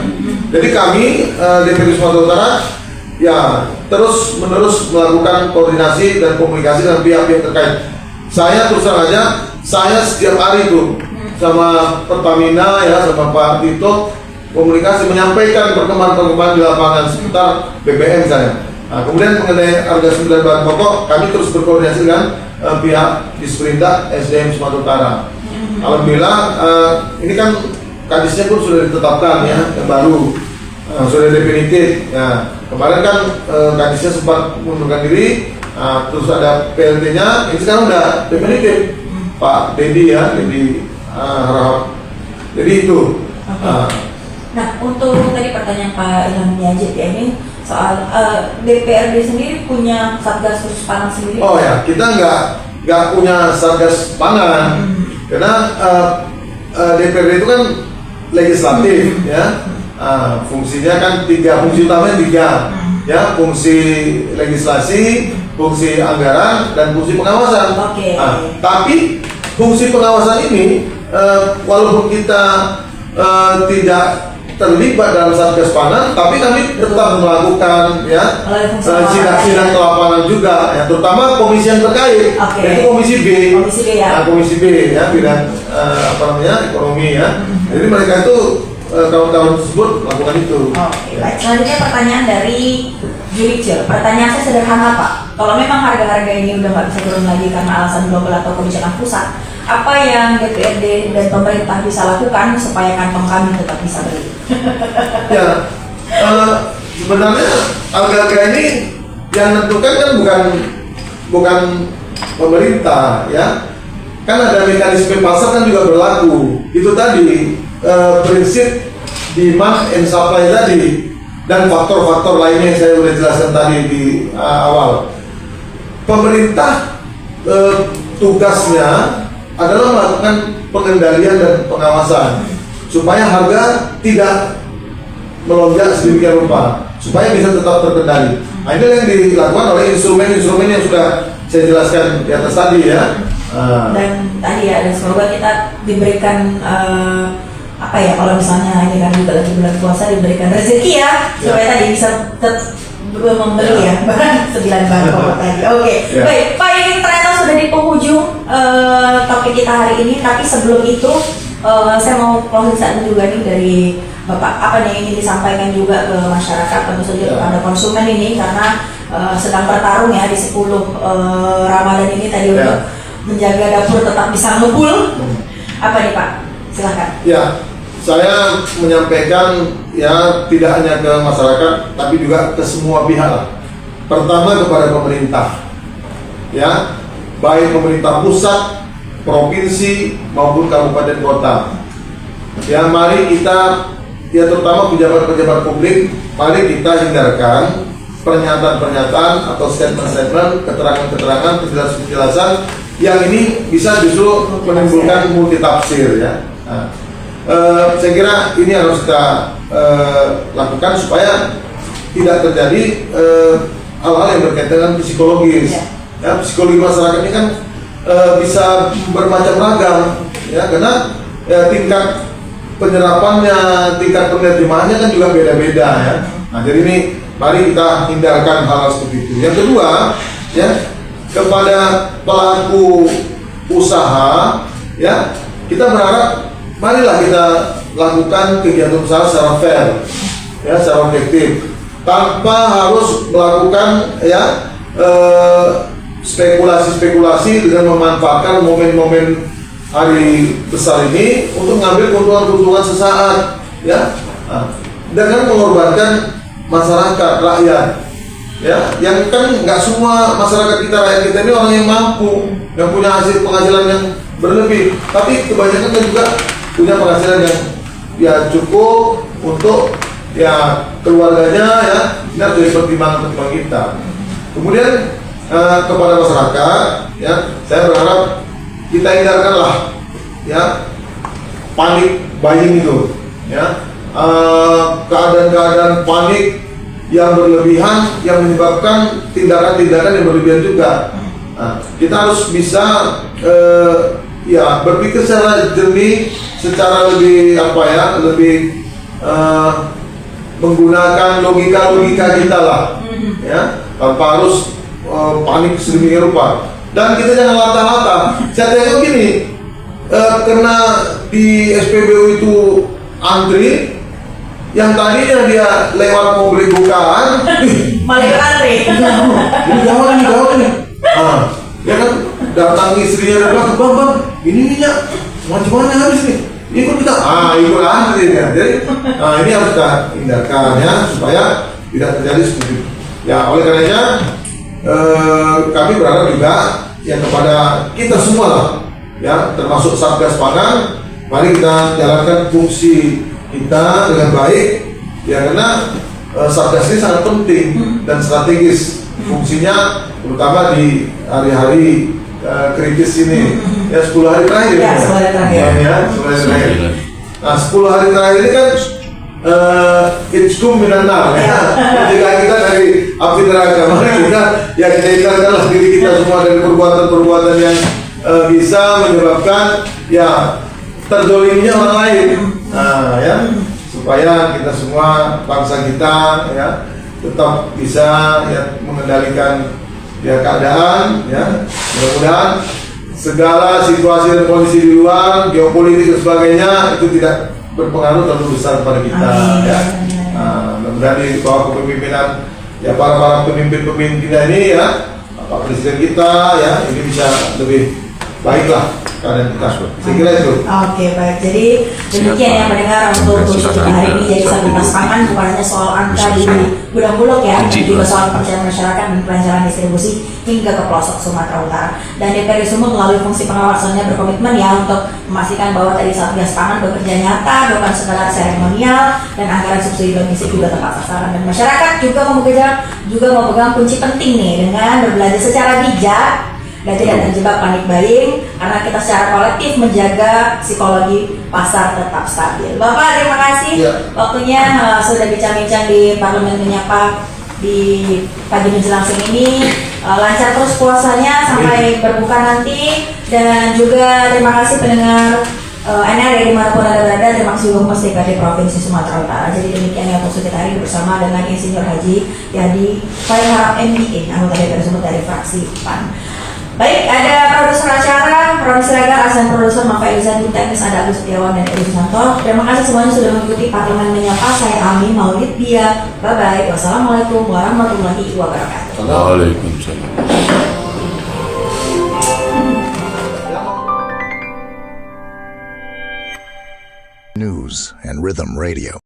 Jadi kami DPD Sumatera Utara ya terus menerus melakukan koordinasi dan komunikasi dengan pihak-pihak terkait. Saya terus terang aja, saya setiap hari itu sama Pertamina, ya, sama Pak Tito komunikasi, menyampaikan perkembangan-perkembangan di lapangan seputar BBM saya. Nah, kemudian mengenai harga 9 bahan pokok, kami terus berkoordinasi dengan pihak Disperindak SDM Sumatera Utara. Alhamdulillah, ini kan kadisnya pun sudah ditetapkan, ya, yang baru, sudah definitif. Ya, kemarin kan kadisnya sempat mengundurkan diri, terus ada PLT-nya, ini sekarang udah definitif, Pak Dedi, ya, Dedi Harahap. Jadi itu.
Nah, untuk tadi pertanyaan Pak Ilham Yazid, ya, ini soal DPRD sendiri punya Satgas Khusus Pangan sendiri?
Oh ya, kita nggak punya Satgas Pangan, karena DPRD itu kan legislatif, ya. Fungsinya kan fungsi utamanya tiga, ya, fungsi legislasi, fungsi anggaran, dan fungsi pengawasan. Tapi fungsi pengawasan ini walaupun kita tidak terlibat dalam Satgas Pangan, tapi kami tetap melakukan, ya, sidang-sidang ke lapangan juga, ya, terutama komisi yang terkait, yaitu Komisi B, ya. Komisi B, ya, bidang ekonomi, ya. Jadi mereka itu tahun-tahun tersebut melakukan itu.
Baik. Selanjutnya pertanyaan dari Juricil. Pertanyaan saya sederhana, Pak. Kalau memang harga-harga ini udah nggak bisa turun lagi karena alasan global atau kebijakan pusat, apa yang DPRD dan pemerintah bisa lakukan supaya kantong kami tetap bisa beli?
Ya, sebenarnya harga-harga ini yang menentukan kan bukan pemerintah, ya. Kan ada mekanisme pasar kan juga berlaku. Itu tadi prinsip demand and supply tadi, dan faktor-faktor lainnya yang saya sudah jelaskan tadi di awal. Pemerintah tugasnya adalah melakukan pengendalian dan pengawasan supaya harga tidak melonjak sedemikian rupa, supaya bisa tetap terkendali. Nah, ini yang dilakukan oleh instrumen-instrumen yang sudah saya jelaskan di atas tadi, ya.
Dan tadi, ya, dan semoga kita diberikan kalau misalnya ini kan juga lagi bulan puasa, diberikan rezeki, ya, supaya tadi bisa belum membeli ya barang 9 bahan pokok tadi. Oke.
Ya.
Baik, Pak, ini ternyata sudah di penghujung topik kita hari ini. Tapi sebelum itu saya mau closing statement juga nih dari Bapak. Apa nih yang ingin disampaikan juga ke masyarakat, tentu saja kepada konsumen ini, karena sedang bertarung ya di 10 Ramadan ini tadi untuk menjaga dapur tetap bisa ngebul. Apa nih Pak? Silahkan.
Ya, saya menyampaikan ya tidak hanya ke masyarakat tapi juga ke semua pihak. Pertama kepada pemerintah, ya, baik pemerintah pusat, provinsi maupun kabupaten kota. Ya, mari kita, ya terutama pejabat-pejabat publik, mari kita hindarkan pernyataan-pernyataan atau statement-statement, keterangan-keterangan, penjelasan-penjelasan yang ini bisa justru menimbulkan multitafsir ya. Nah, saya kira ini harus kita lakukan supaya tidak terjadi hal-hal yang berkaitan dengan psikologis. Ya, psikologi masyarakat ini kan bisa bermacam ragam ya, karena tingkat penyerapannya, tingkat penerimaannya kan juga beda-beda ya. Nah, jadi ini mari kita hindarkan hal seperti itu. Yang kedua, ya, kepada pelaku usaha, ya, kita berharap marilah kita lakukan kegiatan usaha secara fair, ya, secara objektif, tanpa harus melakukan ya spekulasi-spekulasi dengan memanfaatkan momen-momen hari besar ini untuk mengambil keuntungan-keuntungan sesaat, ya, dengan mengorbankan masyarakat, rakyat, ya, yang kan nggak semua masyarakat kita, rakyat kita ini orang yang mampu, yang punya hasil penghasilan yang berlebih, tapi kebanyakan kan juga punya penghasilan yang ya cukup untuk ya keluarganya, ya, ini harus jadi pertimbangan kita. Kemudian kepada masyarakat, ya, saya berharap kita hindarkanlah ya panik buying itu, ya, keadaan-keadaan panik yang berlebihan yang menyebabkan tindakan-tindakan yang berlebihan juga. Nah, kita harus bisa ya berpikir secara jernih, secara lebih apa ya, lebih menggunakan logika kita lah, ya, tanpa harus panik sedemikian rupa. Dan kita jangan lata-lata. Saya tengok gini, karena di SPBU itu antri, yang tadinya dia lewat mau beli bukaan,
malah antri.
Ini gawat nih. Ya kan, datang istrinya dan bilang, bang, ini minyak macam mana habis nih? Ikut kita, ikut antri ya. Jadi, ini harus kita hindarkan ya, supaya tidak terjadi seperti itu. Ya, oleh karenanya kami berharap juga ya kepada kita semua lah, ya, termasuk Satgas Pangan, mari kita jalankan fungsi kita dengan baik, ya, karena Satgas ini sangat penting dan strategis fungsinya, terutama di hari-hari kritis ini, ya, 10 hari terakhir
ya, 10 hari terakhir.
Ya, 10 hari terakhir. Nah, 10 hari terakhir ini kan Itskum minanar, ya. Jika kita dari api neraka, mari kita ya kita hindarkanlah diri kita semua dari perbuatan-perbuatan yang bisa menyebabkan ya terzoliminya orang lain. Nah, ya, supaya kita semua bangsa kita ya tetap bisa ya mengendalikan ya keadaan, ya, mudah-mudahan segala situasi dan kondisi di luar, geopolitik dan sebagainya itu tidak berpengaruh terlalu besar kepada kita. Ya. Mudah-mudahan di bawah kepemimpinan ya para pemimpin kita ini, ya, Pak Presiden kita, ya, ini bisa lebih baiklah keadaan kita. Saya kira itu.
Oke, baik. Jadi demikian yang mendengar untuk kita hari ini. Jadi stabilitas pangan bukan hanya soal angka di gudang bulog ya, tapi juga soal kepercayaan masyarakat dan kelancaran distribusi hingga ke pelosok Sumatera Utara. Dan DPRD Sumut melalui fungsi pengawasannya berkomitmen ya untuk memastikan bahwa tadi Satgas Pangan bekerja nyata, bukan sekedar seremonial, dan anggaran subsidi logistik juga tepat sasaran. Dan masyarakat juga memegang kunci penting nih dengan berbelanja secara bijak dan tidak terjebak panik buying, karena kita secara kolektif menjaga psikologi pasar tetap stabil. Bapak, terima kasih waktunya sudah bincang-bincang di Parlemen Menyapa di pagi menjelang siang ini. Lancar terus puasanya sampai berbuka nanti, dan juga terima kasih pendengar NR ya dimanapun Anda berada, terima kasih Humas DPRD Provinsi Sumatera Utara. Jadi demikian ya untuk kita hari bersama dengan Insinyur Haji Yadi Fairharap MBA, anggota DPR Sumut dari fraksi PAN. Baik, ada produser acara, produser agar asal produser Mafa Ilzan, teknis ada Agus Setiawan dan Edi Susanto. Terima kasih semuanya sudah mengikuti Parlemen Menyapa. Saya Ami Maulid Dia. Bye-bye. Wassalamualaikum warahmatullahi wabarakatuh.
Waalaikumsalam.
News and Rhythm Radio.